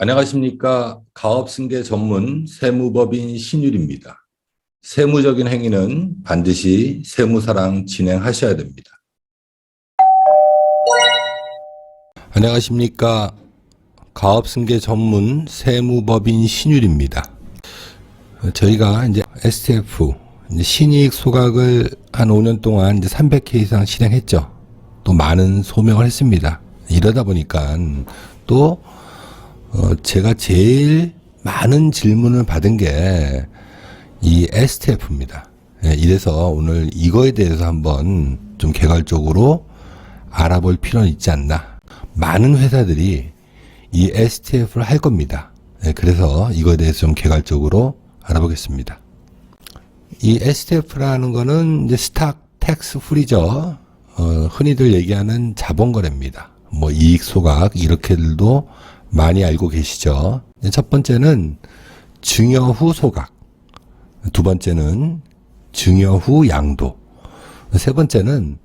안녕하십니까. 가업승계 전문 세무법인 신율입니다. 세무적인 행위는 반드시 세무사랑 진행하셔야 됩니다. 안녕하십니까. 가업승계 전문 세무법인 신율입니다. 저희가 이제 STF, 신이익 소각을 한 5년 동안 이제 300회 이상 실행했죠. 또 많은 소명을 했습니다. 이러다 보니까 또 제가 제일 많은 질문을 받은 게 이 STF입니다. 이래서 오늘 이거에 대해서 한번 좀 개괄적으로 알아볼 필요는 있지 않나. 많은 회사들이 이 STF를 할 겁니다. 그래서 이거에 대해서 좀 개괄적으로 알아보겠습니다. 이 STF라는 거는 이제 스탁 텍스 프리죠. 흔히들 얘기하는 자본거래입니다. 뭐 이익 소각 이렇게들도 많이 알고 계시죠. 첫 번째는 증여 후 소각, 두 번째는 증여 후 양도, 세 번째는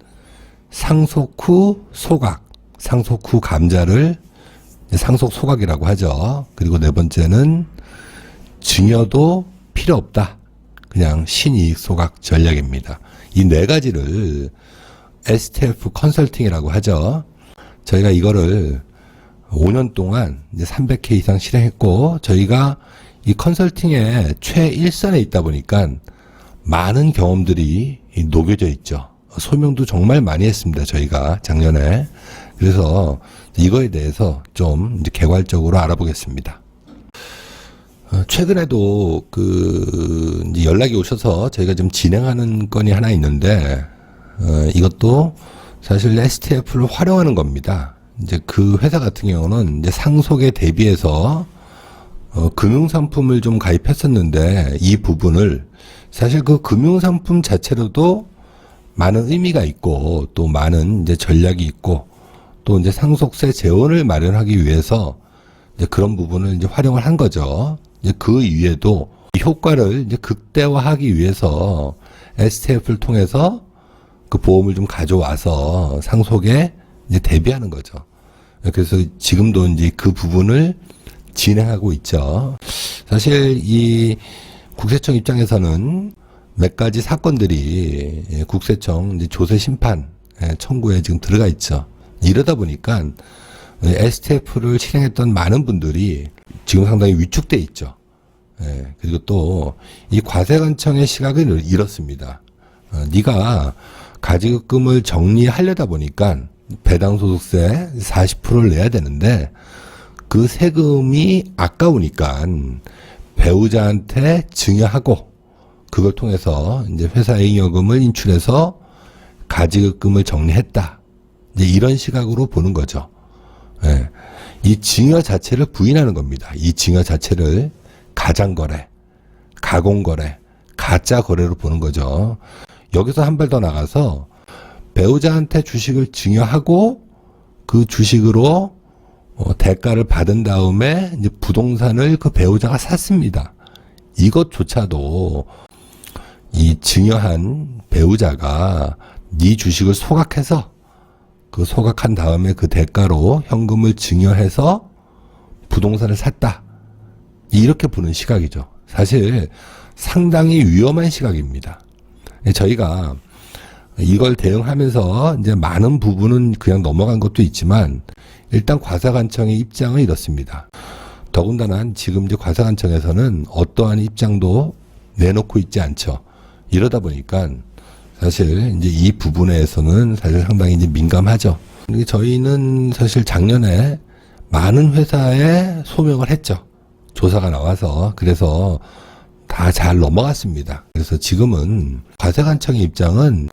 상속 후 소각, 상속 후 감자를 상속 소각이라고 하죠. 그리고 네 번째는 증여도 필요 없다. 그냥 신이익 소각 전략입니다. 이 네 가지를 STF 컨설팅이라고 하죠. 저희가 이거를 5년 동안 이제 300회 이상 실행했고, 저희가 이 컨설팅의 최일선에 있다 보니까 많은 경험들이 녹여져 있죠. 소명도 정말 많이 했습니다. 저희가 작년에. 그래서 이거에 대해서 좀 이제 개괄적으로 알아보겠습니다. 최근에도 이제 연락이 오셔서 저희가 좀 진행하는 건이 하나 있는데, 이것도 사실 STF를 활용하는 겁니다. 이제 그 회사 같은 경우는 이제 상속에 대비해서 금융상품을 좀 가입했었는데, 이 부분을 사실 그 금융상품 자체로도 많은 의미가 있고 또 많은 이제 전략이 있고 또 이제 상속세 재원을 마련하기 위해서 이제 그런 부분을 이제 활용을 한 거죠. 이제 그 이외에도 효과를 이제 극대화하기 위해서 STF를 통해서 그 보험을 좀 가져와서 상속에 이제 대비하는 거죠. 그래서 지금도 이제 그 부분을 진행하고 있죠. 사실 이 국세청 입장에서는 몇 가지 사건들이 국세청 이제 조세 심판 청구에 지금 들어가 있죠. 이러다 보니까 STF를 실행했던 많은 분들이 지금 상당히 위축돼 있죠. 그리고 또 이 과세관청의 시각을 잃었습니다. 네가 가지급금을 정리하려다 보니까 배당소득세 40%를 내야 되는데 그 세금이 아까우니까 배우자한테 증여하고 그걸 통해서 이제 회사의 잉여금을 인출해서 가지급금을 정리했다. 이제 이런 시각으로 보는 거죠. 이 증여 자체를 부인하는 겁니다. 이 증여 자체를 가장거래, 가공거래, 가짜거래로 보는 거죠. 여기서 한 발 더 나가서 배우자한테 주식을 증여하고 그 주식으로 대가를 받은 다음에 이제 부동산을 그 배우자가 샀습니다. 이것조차도 이 증여한 배우자가 네 주식을 소각해서 그 소각한 다음에 그 대가로 현금을 증여해서 부동산을 샀다. 이렇게 보는 시각이죠. 사실 상당히 위험한 시각입니다. 저희가 이걸 대응하면서 이제 많은 부분은 그냥 넘어간 것도 있지만 일단 과세관청의 입장은 이렇습니다. 더군다나 지금 이제 과세관청에서는 어떠한 입장도 내놓고 있지 않죠. 이러다 보니까 사실 이제 이 부분에서는 사실 상당히 이제 민감하죠. 저희는 사실 작년에 많은 회사에 소명을 했죠. 조사가 나와서. 그래서 다 잘 넘어갔습니다. 그래서 지금은 과세관청의 입장은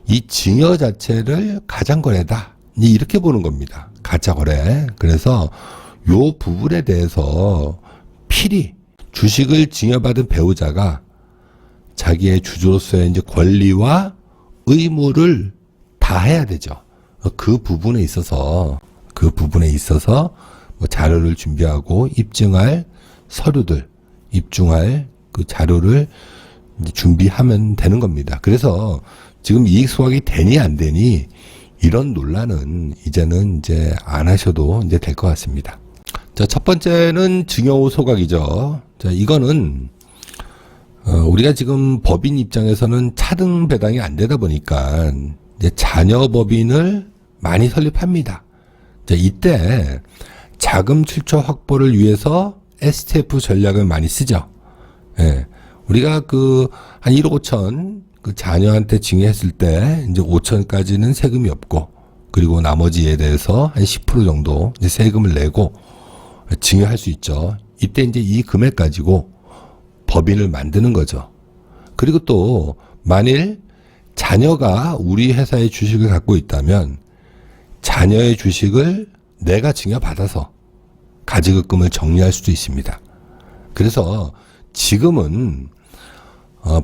이 증여 자체를 가장거래다. 이렇게 보는 겁니다. 가짜거래. 그래서 요 부분에 대해서 필히 주식을 증여받은 배우자가 자기의 주주로서의 이제 권리와 의무를 다 해야 되죠. 그 부분에 있어서 뭐 자료를 준비하고 입증할 서류들, 입증할 그 자료를 이제 준비하면 되는 겁니다. 그래서 지금 이익 소각이 되니 안 되니 이런 논란은 이제는 이제 안 하셔도 이제 될 것 같습니다. 자, 첫 번째는 증여 후 소각이죠. 자, 이거는 우리가 지금 법인 입장에서는 차등 배당이 안 되다 보니까 이제 자녀 법인을 많이 설립합니다. 자, 이때 자금 출처 확보를 위해서 STF 전략을 많이 쓰죠. 예. 우리가 한 1억 5천 자녀한테 증여했을 때 이제 5천까지는 세금이 없고, 그리고 나머지에 대해서 한 10% 정도 이제 세금을 내고 증여할 수 있죠. 이때 이제 이 금액 가지고 법인을 만드는 거죠. 그리고 또 만일 자녀가 우리 회사의 주식을 갖고 있다면 자녀의 주식을 내가 증여받아서 가지급금을 정리할 수도 있습니다. 그래서 지금은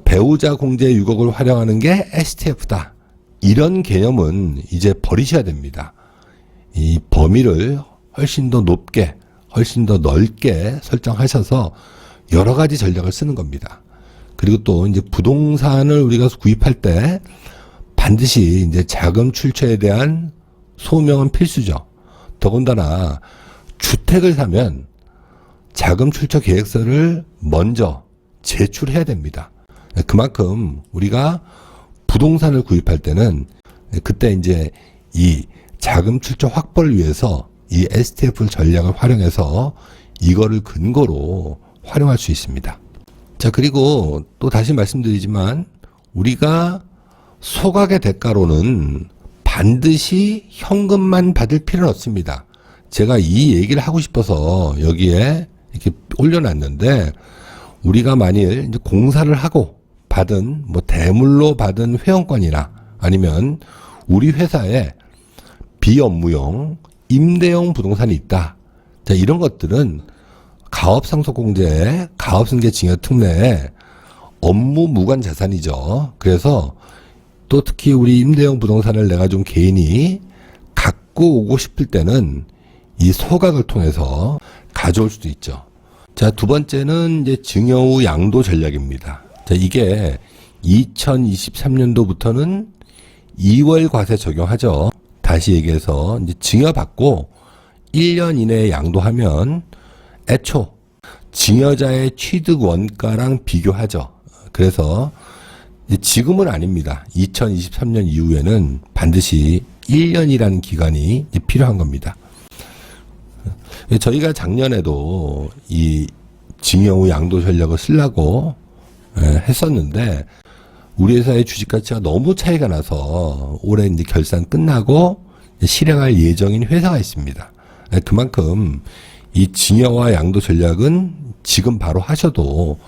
배우자 공제 6억을 활용하는 게 STF다. 이런 개념은 이제 버리셔야 됩니다. 이 범위를 훨씬 더 높게, 훨씬 더 넓게 설정하셔서 여러 가지 전략을 쓰는 겁니다. 그리고 또 이제 부동산을 우리가 구입할 때 반드시 이제 자금 출처에 대한 소명은 필수죠. 더군다나 주택을 사면 자금 출처 계획서를 먼저 제출해야 됩니다. 그만큼 우리가 부동산을 구입할 때는 그때 이제 이 자금 출처 확보를 위해서 이 STF 전략을 활용해서 이거를 근거로 활용할 수 있습니다. 자, 그리고 또 다시 말씀드리지만 우리가 소각의 대가로는 반드시 현금만 받을 필요는 없습니다. 제가 이 얘기를 하고 싶어서 여기에 이렇게 올려놨는데, 우리가 만일 이제 공사를 하고 받은 대물로 받은 회원권이나 아니면 우리 회사에 비업무용 임대용 부동산이 있다. 자, 이런 것들은 가업상속공제에 가업승계증여 특례에 업무 무관 자산이죠. 그래서 또 특히 우리 임대용 부동산을 내가 좀 개인이 갖고 오고 싶을 때는 이 소각을 통해서 가져올 수도 있죠. 자, 두 번째는 이제 증여 후 양도 전략입니다. 자, 이게 2023년도부터는 2월 과세 적용하죠. 다시 얘기해서 이제 증여받고 1년 이내에 양도하면 애초 증여자의 취득 원가랑 비교하죠. 그래서 지금은 아닙니다. 2023년 이후에는 반드시 1년이라는 기간이 필요한 겁니다. 저희가 작년에도 이 증여 후 양도 전략을 쓰려고 했었는데 우리 회사의 주식 가치가 너무 차이가 나서 올해 이제 결산 끝나고 실행할 예정인 회사가 있습니다. 그만큼 이 증여와 양도 전략은 지금 바로 하셔도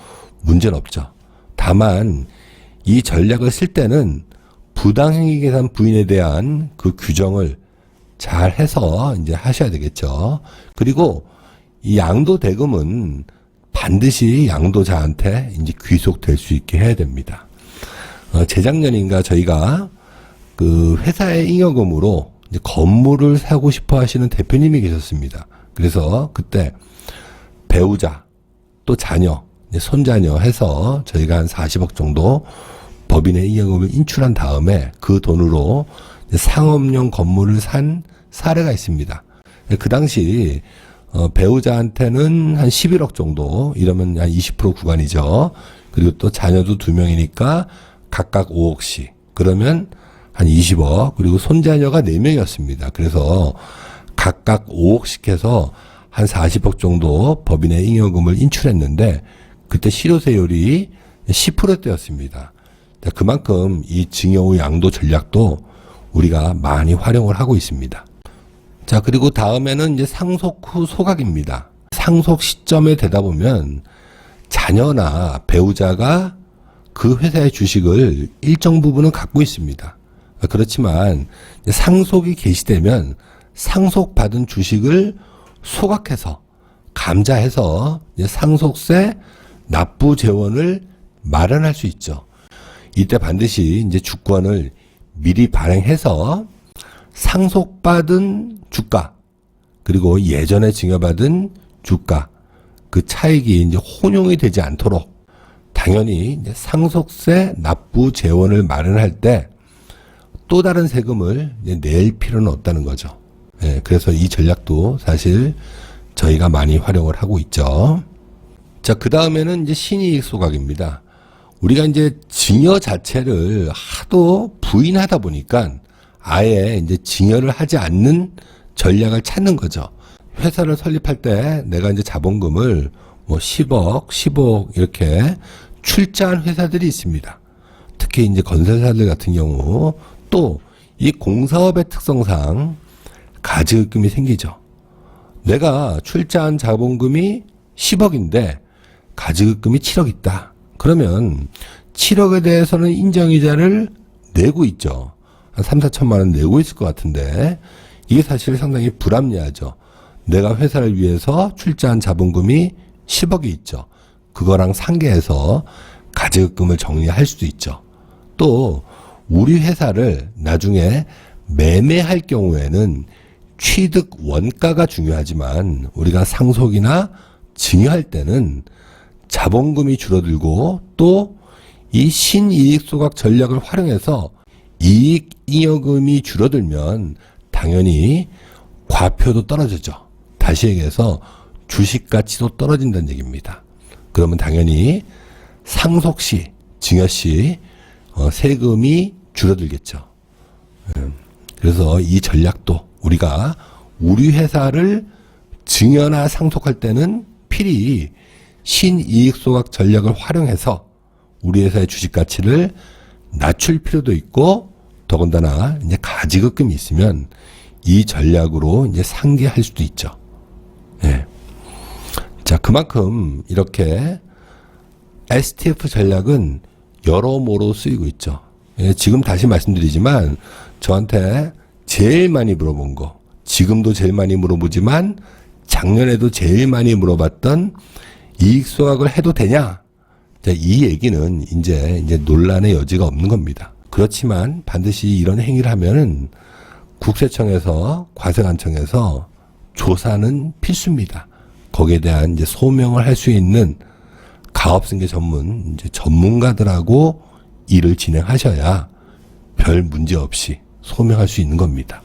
문제는 없죠. 다만 이 전략을 쓸 때는 부당행위 계산 부인에 대한 그 규정을 잘 해서 이제 하셔야 되겠죠. 그리고 이 양도 대금은 반드시 양도자한테 이제 귀속될 수 있게 해야 됩니다. 재작년인가 저희가 그 회사의 잉여금으로 이제 건물을 사고 싶어 하시는 대표님이 계셨습니다. 그래서 그때 배우자 또 자녀, 손자녀 해서 저희가 한 40억 정도 법인의 잉여금을 인출한 다음에 그 돈으로 상업용 건물을 산 사례가 있습니다. 그 당시 배우자한테는 한 11억 정도, 이러면 한 20% 구간이죠. 그리고 또 자녀도 2명이니까 각각 5억씩. 그러면 한 20억. 그리고 손자녀가 4명이었습니다. 그래서 각각 5억씩 해서 한 40억 정도 법인의 잉여금을 인출했는데 그때 실효세율이 10%대였습니다. 그만큼 이 증여 후 양도 전략도 우리가 많이 활용을 하고 있습니다. 자, 그리고 다음에는 이제 상속 후 소각입니다. 상속 시점에 되다 보면 자녀나 배우자가 그 회사의 주식을 일정 부분은 갖고 있습니다. 그렇지만 상속이 개시되면 상속받은 주식을 소각해서 감자해서 상속세 납부 재원을 마련할 수 있죠. 이때 반드시 이제 주권을 미리 발행해서 상속받은 주가 그리고 예전에 증여받은 주가 그 차익이 이제 혼용이 되지 않도록 당연히 이제 상속세 납부 재원을 마련할 때 또 다른 세금을 이제 낼 필요는 없다는 거죠. 예, 그래서 이 전략도 사실 저희가 많이 활용을 하고 있죠. 자, 그 다음에는 이제 신이익 소각입니다. 우리가 이제 증여 자체를 하도 부인하다 보니까 아예 이제 증여를 하지 않는 전략을 찾는 거죠. 회사를 설립할 때 내가 이제 자본금을 뭐 10억, 15억 이렇게 출자한 회사들이 있습니다. 특히 이제 건설사들 같은 경우 또 이 공사업의 특성상 가지급금이 생기죠. 내가 출자한 자본금이 10억인데 가지급금이 7억 있다. 그러면 7억에 대해서는 인정이자를 내고 있죠. 한 3, 4천만 원 내고 있을 것 같은데 이게 사실 상당히 불합리하죠. 내가 회사를 위해서 출자한 자본금이 10억이 있죠. 그거랑 상계해서 가지급금을 정리할 수도 있죠. 또 우리 회사를 나중에 매매할 경우에는 취득 원가가 중요하지만 우리가 상속이나 증여할 때는 자본금이 줄어들고 또 이 신이익 소각 전략을 활용해서 이익 잉여금이 줄어들면 당연히 과표도 떨어지죠. 다시 얘기해서 주식 가치도 떨어진다는 얘기입니다. 그러면 당연히 상속 시, 증여 시 세금이 줄어들겠죠. 그래서 이 전략도 우리가 우리 회사를 증여나 상속할 때는 필히 신이익 소각 전략을 활용해서 우리 회사의 주식 가치를 낮출 필요도 있고 더군다나 이제 가지급금이 있으면 이 전략으로 이제 상계할 수도 있죠. 예. 자, 그만큼 이렇게 STF 전략은 여러모로 쓰이고 있죠. 예, 지금 다시 말씀드리지만 저한테 제일 많이 물어본 거, 지금도 제일 많이 물어보지만 작년에도 제일 많이 물어봤던 이익 소각을 해도 되냐? 자, 이 얘기는 이제 논란의 여지가 없는 겁니다. 그렇지만 반드시 이런 행위를 하면은 국세청에서 과세관청에서 조사는 필수입니다. 거기에 대한 이제 소명을 할 수 있는 가업승계 전문 이제 전문가들하고 일을 진행하셔야 별 문제 없이 소명할 수 있는 겁니다.